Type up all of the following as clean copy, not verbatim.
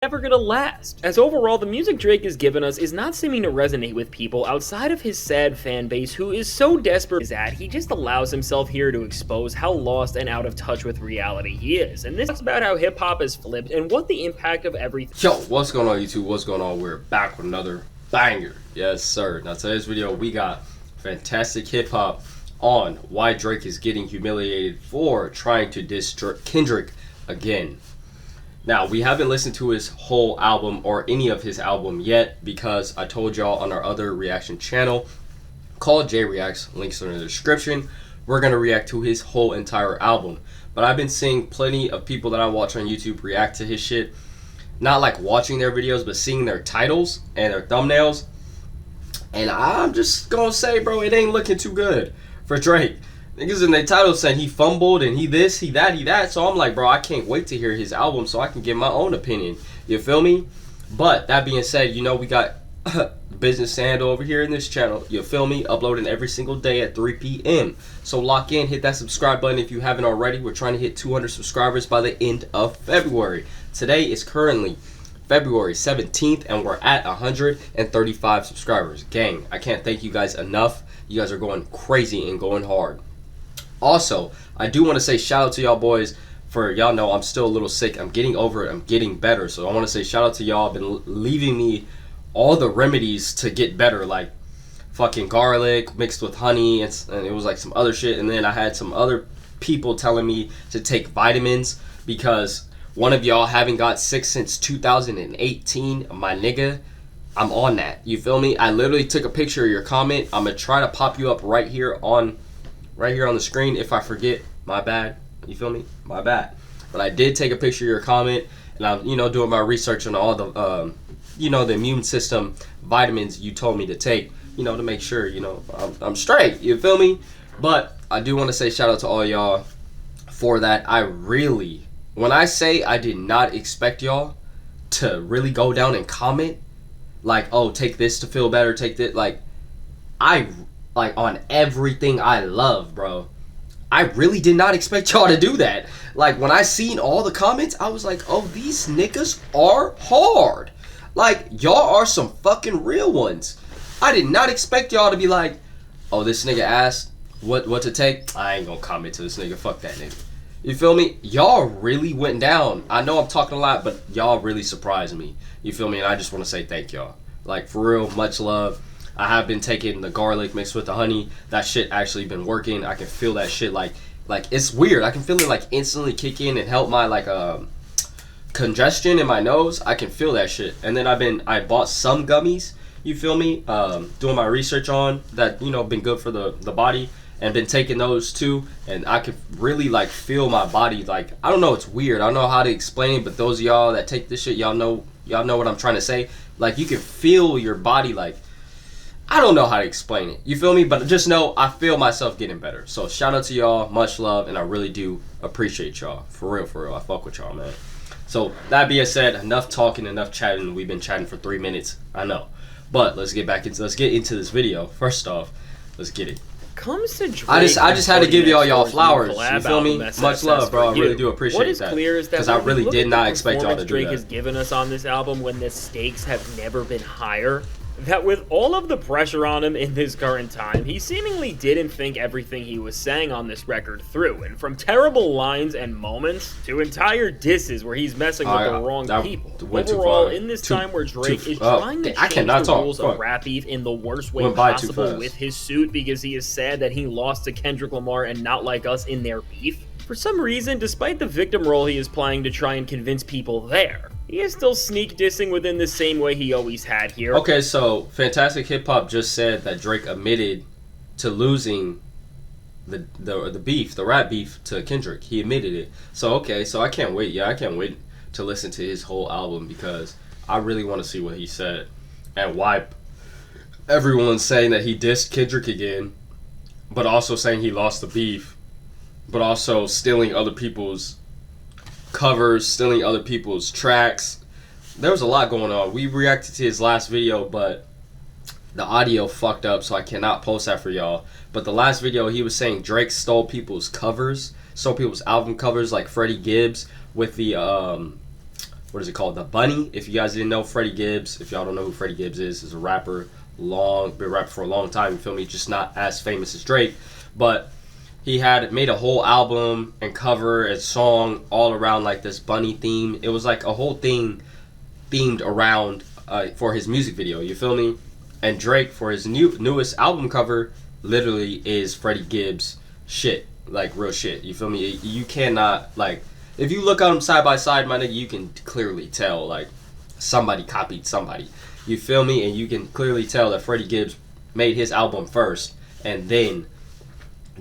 never gonna last, as overall the music Drake has given us is not seeming to resonate with people outside of his sad fan base who is so desperate that he just allows himself here to expose how lost and out of touch with reality he is. And this is about how hip-hop has flipped and what the impact of everything. Yo, what's going on YouTube? What's going on? We're back with another banger. Yes sir. Now today's video we got fantastic hip-hop on why Drake is getting humiliated for trying to diss Kendrick again. Now, we haven't listened to his whole album or any of his album yet because I told y'all on our other reaction channel called J Reacts, links are in the description, we're going to react to his whole entire album. But I've been seeing plenty of people that I watch on YouTube react to his shit. Not like watching their videos, but seeing their titles and their thumbnails. And I'm just going to say, bro, it ain't looking too good for Drake. Niggas in their title saying he fumbled and he this, he that. So I'm like, bro, I can't wait to hear his album so I can give my own opinion. You feel me? But that being said, you know, we got Business Sandal over here in this channel. You feel me? Uploading every single day at 3 p.m. So lock in, hit that subscribe button if you haven't already. We're trying to hit 200 subscribers by the end of February. Today is currently February 17th and we're at 135 subscribers. Gang, I can't thank you guys enough. You guys are going crazy and going hard. Also, I do want to say shout out to y'all boys for, y'all know I'm still a little sick. I'm getting over it. I'm getting better. So I want to say shout out to y'all. Been leaving me all the remedies to get better, like fucking garlic mixed with honey and it was like some other shit. And then I had some other people telling me to take vitamins because one of y'all haven't got sick since 2018. My nigga, I'm on that. You feel me? I literally took a picture of your comment. I'm going to try to pop you up right here on the screen. If I forget, my bad. You feel me? My bad. But I did take a picture of your comment, and I'm, you know, doing my research on all the, you know, the immune system vitamins you told me to take, you know, to make sure, you know, I'm straight. You feel me? But I do want to say shout out to all y'all for that. I really, when I say I did not expect y'all to really go down and comment, like, oh, take this to feel better, take this, like on everything I love, bro. I really did not expect y'all to do that. Like, when I seen all the comments, I was like, oh, these niggas are hard. Like, y'all are some fucking real ones. I did not expect y'all to be like, oh, this nigga asked what to take. I ain't gonna comment to this nigga. Fuck that nigga. You feel me? Y'all really went down. I know I'm talking a lot, but y'all really surprised me. You feel me? And I just want to say thank y'all. Like, for real, much love. I have been taking the garlic mixed with the honey. That shit actually been working. I can feel that shit like it's weird. I can feel it like instantly kick in and help my like congestion in my nose. I can feel that shit. And then I bought some gummies. You feel me? Doing my research on that, you know, been good for the body, and been taking those too. And I can really like feel my body. Like, I don't know, it's weird. I don't know how to explain it, but those of y'all that take this shit, y'all know what I'm trying to say. Like, you can feel your body like, I don't know how to explain it. You feel me? But just know I feel myself getting better. So shout out to y'all. Much love. And I really do appreciate y'all. For real. I fuck with y'all, man. So that being said, enough talking, enough chatting. We've been chatting for 3 minutes. I know. But let's get into this video. First off, let's get it. Comes to Drake, I just had to give y'all flowers. You feel me? Much love, bro. I really do appreciate that. What is clear is that because I really did not expect y'all to do Drake that. has given us on this album when the stakes have never been higher. That with all of the pressure on him in this current time, he seemingly didn't think everything he was saying on this record through, and from terrible lines and moments to entire disses where he's messing with the wrong people. Overall, in this time where Drake is trying to change the rules of rap beef in the worst way possible with his suit because he is sad that he lost to Kendrick Lamar and Not Like Us in their beef, for some reason, despite the victim role he is playing to try and convince people there, he is still sneak dissing within the same way he always had here. Okay, so Fantastic Hip Hop just said that Drake admitted to losing the beef, the rap beef to Kendrick. He admitted it. So okay, so I can't wait. Yeah, I can't wait to listen to his whole album because I really want to see what he said and why everyone's saying that he dissed Kendrick again, but also saying he lost the beef, but also stealing other people's covers, stealing other people's tracks. There was a lot going on. We reacted to his last video, but the audio fucked up, so I cannot post that for y'all. But the last video, he was saying Drake stole people's covers, stole people's album covers, like Freddie Gibbs with the what is it called? The Bunny. If you guys didn't know, Freddie Gibbs, if y'all don't know who Freddie Gibbs is a rapper, been a rapper for a long time, you feel me? Just not as famous as Drake, but he had made a whole album and cover and song all around like this bunny theme. It was like a whole thing themed around for his music video, you feel me? And Drake, for his newest album cover, literally is Freddie Gibbs shit, like real shit, you feel me? You cannot, like, if you look at them side by side, my nigga, you can clearly tell, like, somebody copied somebody. You feel me? And you can clearly tell that Freddie Gibbs made his album first, and then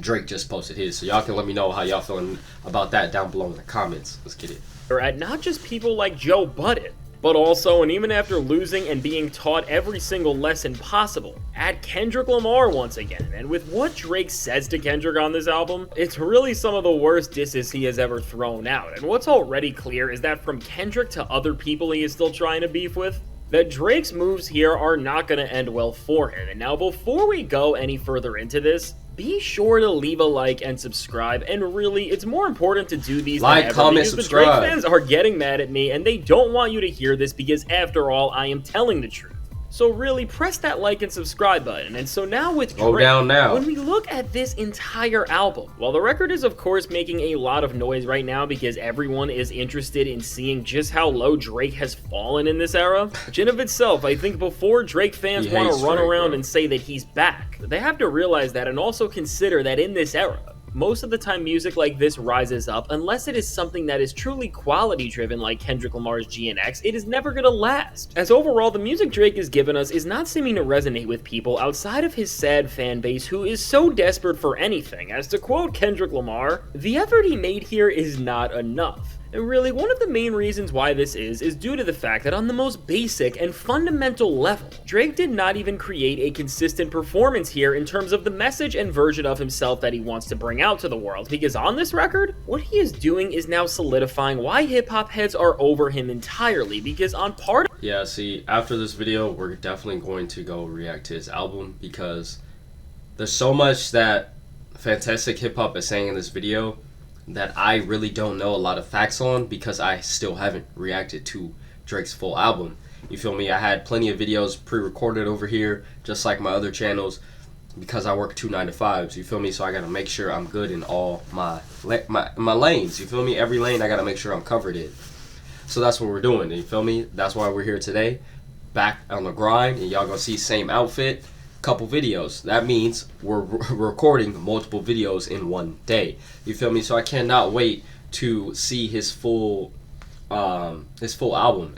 Drake just posted his. So y'all can let me know how y'all feeling about that down below in the comments. Let's get it. At not just people like Joe Budden, but also, and even after losing and being taught every single lesson possible, at Kendrick Lamar once again. And with what Drake says to Kendrick on this album, it's really some of the worst disses he has ever thrown out. And what's already clear is that from Kendrick to other people he is still trying to beef with, that Drake's moves here are not going to end well for him. And now, before we go any further into this, be sure to leave a like and subscribe, and really, it's more important to do these like, than ever, comment, because subscribe. the Drake fans are getting mad at me, and they don't want you to hear this because, after all, I am telling the truth. So really, press that like and subscribe button. And so now with Drake, go down now. When we look at this entire album, while the record is of course making a lot of noise right now because everyone is interested in seeing just how low Drake has fallen in this era, which in of itself, I think before Drake fans want to run around and say that he's back, they have to realize that and also consider that in this era, most of the time music like this rises up, unless it is something that is truly quality driven like Kendrick Lamar's GNX, it is never gonna last. As overall, the music Drake has given us is not seeming to resonate with people outside of his sad fan base who is so desperate for anything, as to quote Kendrick Lamar, "The effort he made here is not enough." And really, one of the main reasons why this is due to the fact that on the most basic and fundamental level, Drake did not even create a consistent performance here in terms of the message and version of himself that he wants to bring out to the world, because on this record, what he is doing is now solidifying why hip-hop heads are over him entirely, because on part of— Yeah, see, after this video, we're definitely going to go react to his album, because there's so much that Fantastic Hip Hop is saying in this video that I really don't know a lot of facts on, because I still haven't reacted to Drake's full album. You feel me? I had plenty of videos pre-recorded over here, just like my other channels, because I work 2 9-to-5s. You feel me? So I gotta make sure I'm good in all my lanes. You feel me? Every lane I gotta make sure I'm covered in. So that's what we're doing. You feel me? That's why we're here today, back on the grind, and y'all gonna see same outfit, couple videos. That means we're recording multiple videos in one day. You feel me? So I cannot wait to see his full album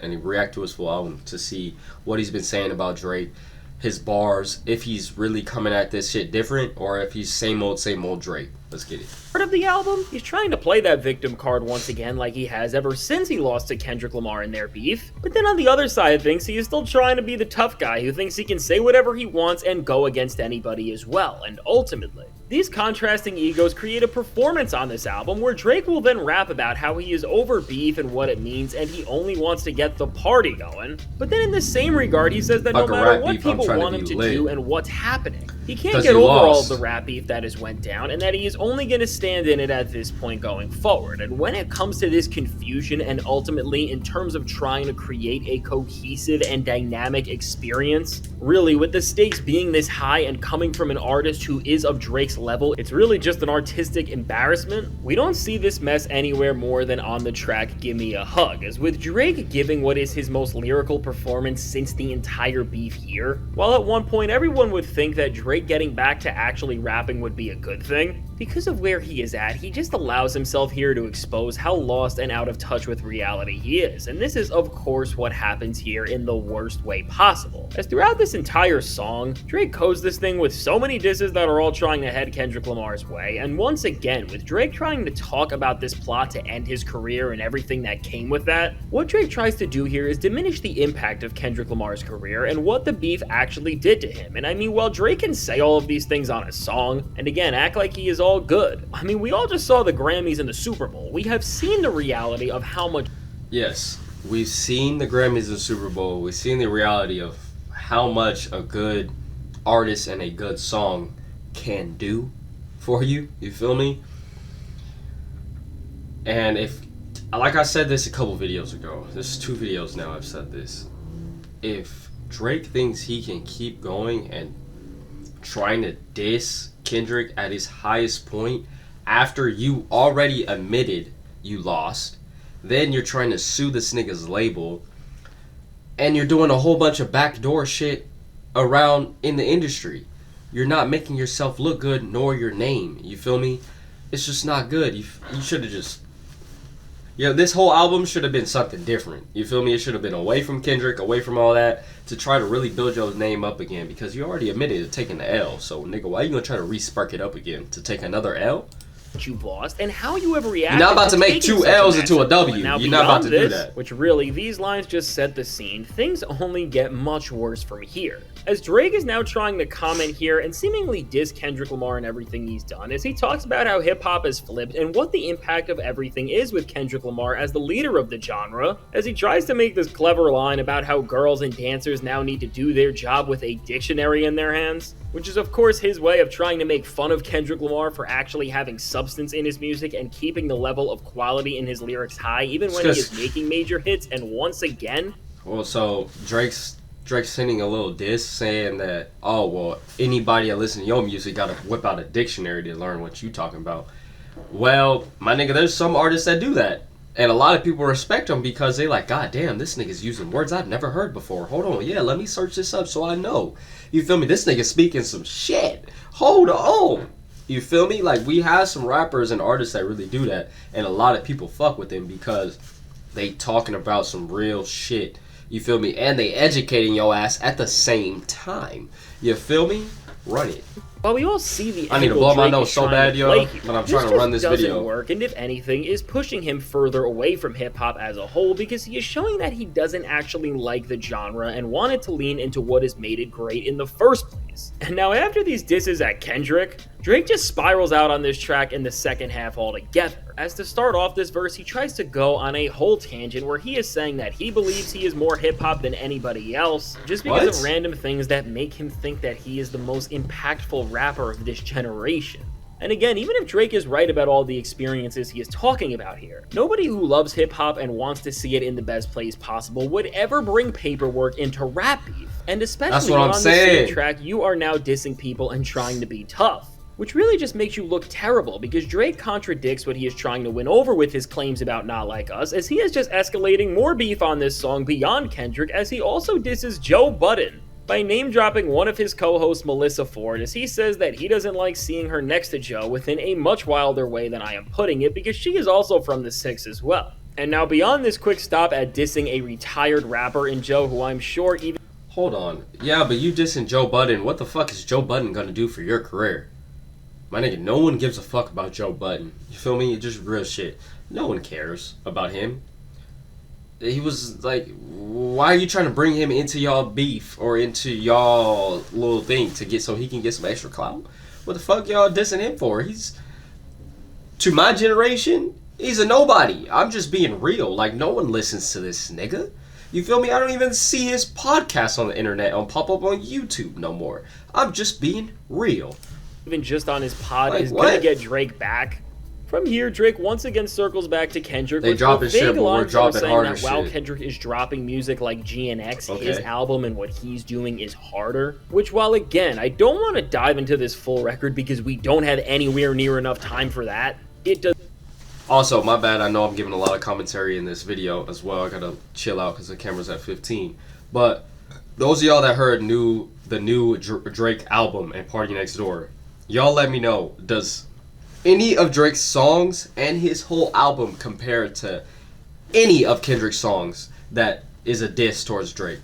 and react to his full album to see what he's been saying about Drake, his bars, if he's really coming at this shit different or if he's same old Drake. Let's get it. Part of the album, he's trying to play that victim card once again like he has ever since he lost to Kendrick Lamar in their beef. But then on the other side of things, he is still trying to be the tough guy who thinks he can say whatever he wants and go against anybody as well. And ultimately, these contrasting egos create a performance on this album where Drake will then rap about how he is over beef and what it means and he only wants to get the party going. But then in the same regard, he says that no matter what people want him to do and what's happening, he can't get over all of the rap beef that has went down, and that he is only going to stand in it at this point going forward. And when it comes to this confusion and ultimately in terms of trying to create a cohesive and dynamic experience, really with the stakes being this high and coming from an artist who is of Drake's level, it's really just an artistic embarrassment. We don't see this mess anywhere more than on the track Gimme a Hug, as with Drake giving what is his most lyrical performance since the entire beef year. While at one point everyone would think that Drake getting back to actually rapping would be a good thing, because of where he is at, he just allows himself here to expose how lost and out of touch with reality he is. And this is of course what happens here in the worst way possible, as throughout this entire song, Drake codes this thing with so many disses that are all trying to head Kendrick Lamar's way. And once again, with Drake trying to talk about this plot to end his career and everything that came with that, what Drake tries to do here is diminish the impact of Kendrick Lamar's career and what the beef actually did to him. And I mean, while Drake can say all of these things on a song, and again, act like he is all good, I mean, we all just saw the Grammys and the Super Bowl. We have seen the reality of how much— Yes, we've seen the Grammys and Super Bowl. We've seen the reality of how much a good artist and a good song can do for you. You feel me? And if like I said this a couple videos ago. There's 2 videos now I've said this. If Drake thinks he can keep going and trying to diss Kendrick at his highest point after you already admitted you lost, then you're trying to sue this nigga's label, and you're doing a whole bunch of backdoor shit around in the industry. You're not making yourself look good, nor your name. You feel me? It's just not good. You should have just... this whole album should have been something different. You feel me? It should have been away from Kendrick, away from all that, to try to really build your name up again, because you already admitted to taking the L. So, nigga, why are you gonna try to re-spark it up again? To take another L? You've lost and how you ever reacted. You're not about to make 2 L's into a W. Now, you're not about to this, do that. Which really, these lines just set the scene. Things only get much worse from here, as Drake is now trying to comment here and seemingly diss Kendrick Lamar and everything he's done, as he talks about how hip-hop has flipped and what the impact of everything is with Kendrick Lamar as the leader of the genre, as he tries to make this clever line about how girls and dancers now need to do their job with a dictionary in their hands, which is of course his way of trying to make fun of Kendrick Lamar for actually having substance in his music and keeping the level of quality in his lyrics high even when he is making major hits. And once again... Well, so Drake's sending a little diss saying that, oh, well, anybody that listens to your music gotta whip out a dictionary to learn what you talking about. Well, my nigga, there's some artists that do that. And a lot of people respect them because they like, God damn, this nigga's using words I've never heard before. Hold on, yeah, let me search this up so I know. You feel me? This nigga's speaking some shit. Hold on. You feel me? Like, we have some rappers and artists that really do that. And a lot of people fuck with them because they talking about some real shit. You feel me? And they educating your ass at the same time. You feel me? Run it. While we all see the I need to blow my nose so bad, yo, but I'm trying to run this video. Doesn't work, and if anything, is pushing him further away from hip-hop as a whole, because he is showing that he doesn't actually like the genre and wanted to lean into what has made it great in the first place. And now after these disses at Kendrick, Drake just spirals out on this track in the second half altogether. As to start off this verse, he tries to go on a whole tangent where he is saying that he believes he is more hip-hop than anybody else, just because of random things that make him think that he is the most impactful rapper of this generation. And again, even if Drake is right about all the experiences he is talking about here, nobody who loves hip-hop and wants to see it in the best place possible would ever bring paperwork into rap beef. And especially on the same track, you are now dissing people and trying to be tough, which really just makes you look terrible, because Drake contradicts what he is trying to win over with his claims about Not Like Us, as he is just escalating more beef on this song beyond Kendrick, as he also disses Joe Budden by name-dropping one of his co-hosts, Melissa Ford, as he says that he doesn't like seeing her next to Joe within a much wilder way than I am putting it, because she is also from the 6 as well. And now beyond this quick stop at dissing a retired rapper in Joe, who I'm sure even... Hold on. Yeah, but you dissing Joe Budden, what the fuck is Joe Budden gonna do for your career? My nigga, no one gives a fuck about Joe Budden. You feel me? Just real shit. No one cares about him. He was like, why are you trying to bring him into y'all beef or into y'all little thing to get so he can get some extra clout? What the fuck y'all dissing him for? He's, to my generation, he's a nobody. I'm just being real. Like, no one listens to this nigga. You feel me? I don't even see his podcast on the internet pop up on YouTube no more. I'm just being real. Even just on his pod, like, is going to get Drake back. From here, Drake once again circles back to Kendrick. They dropping shit, but we're dropping harder shit. While Kendrick is dropping music like GNX, his album and what he's doing is harder. Which, while again, I don't want to dive into this full record because we don't have anywhere near enough time for that, it does. Also, my bad, I know I'm giving a lot of commentary in this video as well. I gotta chill out because the camera's at 15. But those of y'all that heard the new Drake album and Party Next Door, y'all let me know, does any of Drake's songs and his whole album compare to any of Kendrick's songs that is a diss towards Drake?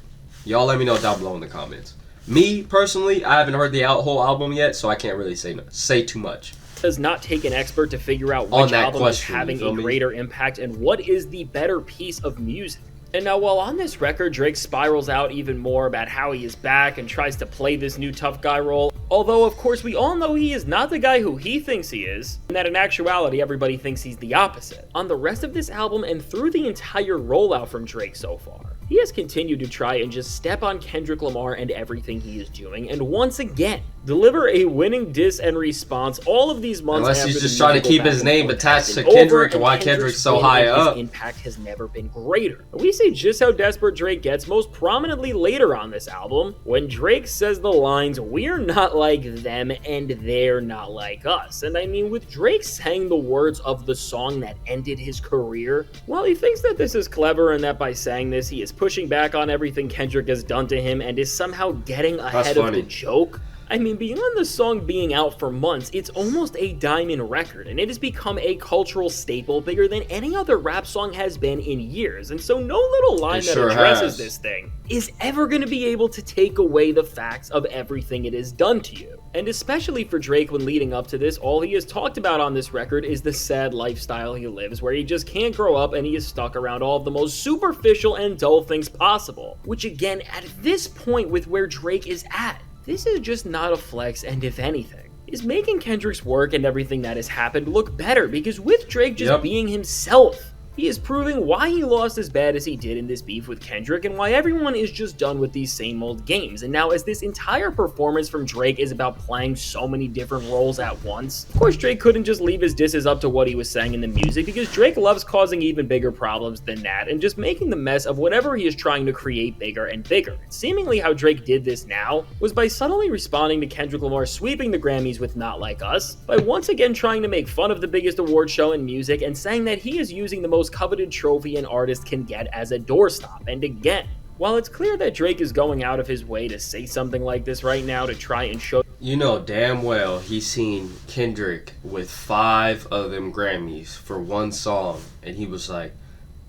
Y'all let me know down below in the comments. Me, personally, I haven't heard the whole album yet, so I can't really say too much. It does not take an expert to figure out which album is having a greater impact and what is the better piece of music. And now, while on this record, Drake spirals out even more about how he is back and tries to play this new tough guy role, although of course we all know he is not the guy who he thinks he is, and that in actuality everybody thinks he's the opposite. On the rest of this album and through the entire rollout from Drake so far, he has continued to try and just step on Kendrick Lamar and everything he is doing, and once again, deliver a winning diss and response all of these months Unless after he's just the trying to keep his name attached to Kendrick and why Kendrick's so high up. His impact has never been greater. We see just how desperate Drake gets most prominently later on this album, when Drake says the lines, "We're not like them and they're not like us." And I mean, with Drake saying the words of the song that ended his career, while he thinks that this is clever and that by saying this he is pushing back on everything Kendrick has done to him and is somehow getting ahead of the joke, I mean, beyond the song being out for months, it's almost a diamond record, and it has become a cultural staple bigger than any other rap song has been in years, and so no little line that addresses this thing is ever going to be able to take away the facts of everything it has done to you. And especially for Drake, when leading up to this, all he has talked about on this record is the sad lifestyle he lives, where he just can't grow up and he is stuck around all of the most superficial and dull things possible. Which again, at this point with where Drake is at, this is just not a flex, and if anything, is making Kendrick's work and everything that has happened look better, because with Drake just being himself, he is proving why he lost as bad as he did in this beef with Kendrick and why everyone is just done with these same old games. And now, as this entire performance from Drake is about playing so many different roles at once, of course Drake couldn't just leave his disses up to what he was saying in the music, because Drake loves causing even bigger problems than that and just making the mess of whatever he is trying to create bigger and bigger. And seemingly how Drake did this now was by subtly responding to Kendrick Lamar sweeping the Grammys with Not Like Us, by once again trying to make fun of the biggest award show in music and saying that he is using the most coveted trophy an artist can get as a doorstop. And again, while it's clear that Drake is going out of his way to say something like this right now to try and show, you know damn well he's seen Kendrick with 5 of them Grammys for one song, and he was like,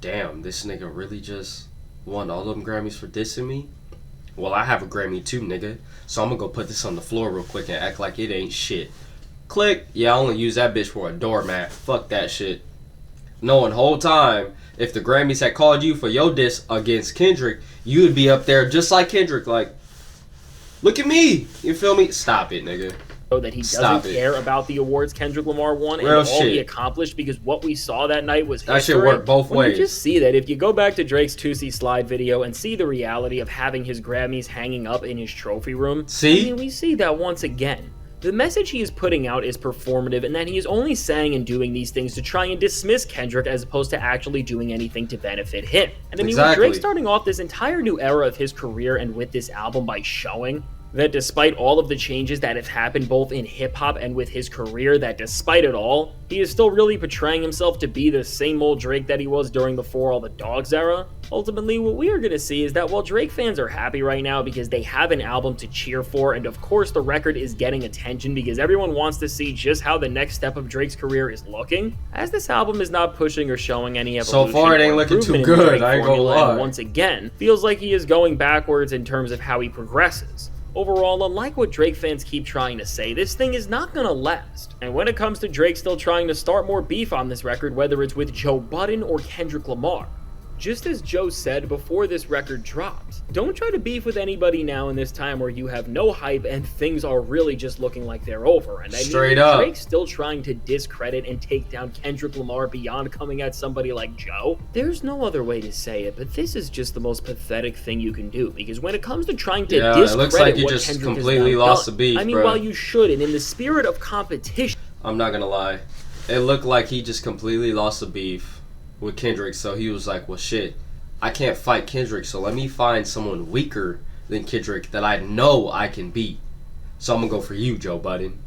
damn, this nigga really just won all them Grammys for dissing me? Well, I have a Grammy too, nigga, so I'm gonna go put this on the floor real quick and act like it ain't shit. Click. Yeah, I only use that bitch for a doormat. Fuck that shit. Knowing whole time, if the Grammys had called you for your diss against Kendrick, you would be up there just like Kendrick, like, look at me, you feel me? Stop it, nigga. That he doesn't care about the awards Kendrick Lamar won and all he accomplished, because what we saw that night was history. That shit worked both ways. You just see that if you go back to Drake's 2C Slide video and see the reality of having his Grammys hanging up in his trophy room, I mean, we see that once again. The message he is putting out is performative, and that he is only saying and doing these things to try and dismiss Kendrick as opposed to actually doing anything to benefit him. And I mean, with Drake starting off this entire new era of his career and with this album by showing that despite all of the changes that have happened both in hip-hop and with his career, that despite it all, he is still really portraying himself to be the same old Drake that he was during the For All the Dogs era. Ultimately, what we are going to see is that while Drake fans are happy right now because they have an album to cheer for, and of course the record is getting attention because everyone wants to see just how the next step of Drake's career is looking, as this album is not pushing or showing any evolution. So far it ain't looking too good, I ain't gonna lie. Once again, feels like he is going backwards in terms of how he progresses. Overall, unlike what Drake fans keep trying to say, this thing is not gonna last. And when it comes to Drake still trying to start more beef on this record, whether it's with Joe Budden or Kendrick Lamar, just as Joe said before this record dropped, don't try to beef with anybody now in this time where you have no hype and things are really just looking like they're over. And I mean, Drake's still trying to discredit and take down Kendrick Lamar beyond coming at somebody like Joe. There's no other way to say it, but this is just the most pathetic thing you can do, because when it comes to trying to discredit it looks like you what just Kendrick completely lost the beef, I mean, while you should, and in the spirit of competition, I'm not gonna lie, it looked like he just completely lost the beef with Kendrick, so he was like, well shit, I can't fight Kendrick, so let me find someone weaker than Kendrick that I know I can beat. So I'm gonna go for you, Joe Budden.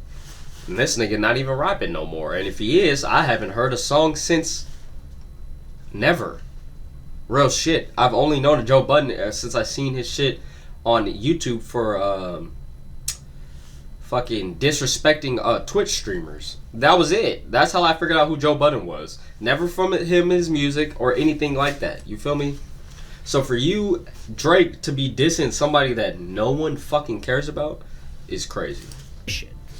And this nigga not even rapping no more. And if he is, I haven't heard a song since never. Real shit. I've only known Joe Budden since I seen his shit on YouTube for fucking disrespecting Twitch streamers. That was it. That's how I figured out who Joe Budden was. Never from him, his music, or anything like that. You feel me? So for you, Drake, to be dissing somebody that no one fucking cares about is crazy.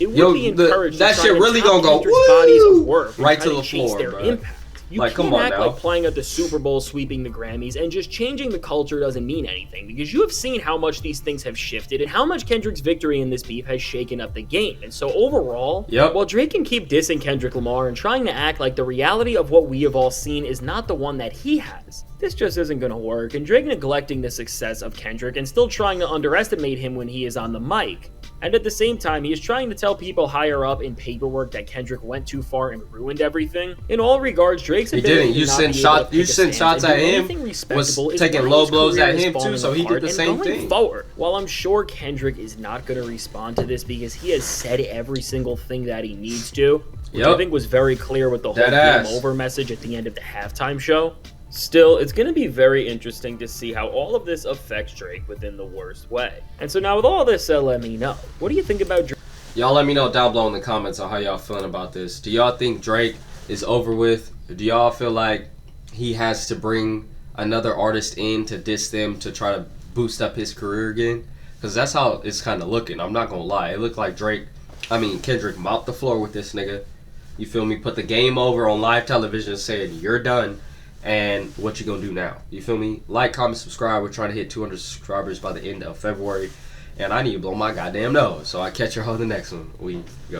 it would be encouraged. That shit really gonna go bodies of work right to the floor, their bro. impact. You like, can't come on act now. like playing at the Super Bowl, sweeping the Grammys, and just changing the culture doesn't mean anything, because you have seen how much these things have shifted and how much Kendrick's victory in this beef has shaken up the game. And so overall, while Drake can keep dissing Kendrick Lamar and trying to act like the reality of what we have all seen is not the one that he has, this just isn't going to work, and Drake neglecting the success of Kendrick and still trying to underestimate him when he is on the mic And at the same time, he is trying to tell people higher up in paperwork that Kendrick went too far and ruined everything. In all regards, Drake's ability You sent shots at him, was taking low blows at him too, so he did the same thing. Forward. While I'm sure Kendrick is not going to respond to this because he has said every single thing that he needs to, which I think was very clear with the whole game over message at the end of the halftime show. Still, it's going to be very interesting to see how all of this affects Drake within the worst way. And so now with all this, let me know. What do you think about Drake? Y'all let me know down below in the comments on how y'all feeling about this. Do y'all think Drake is over with? Do y'all feel like he has to bring another artist in to diss them to try to boost up his career again? Because that's how it's kind of looking. I'm not going to lie. It looked like Kendrick mopped the floor with this nigga. You feel me? Put the game over on live television saying, you're done. And what you gonna do now? You feel me? Like, comment, subscribe. We're trying to hit 200 subscribers by the end of February. And I need to blow my goddamn nose. So I catch y'all in the next one. We go.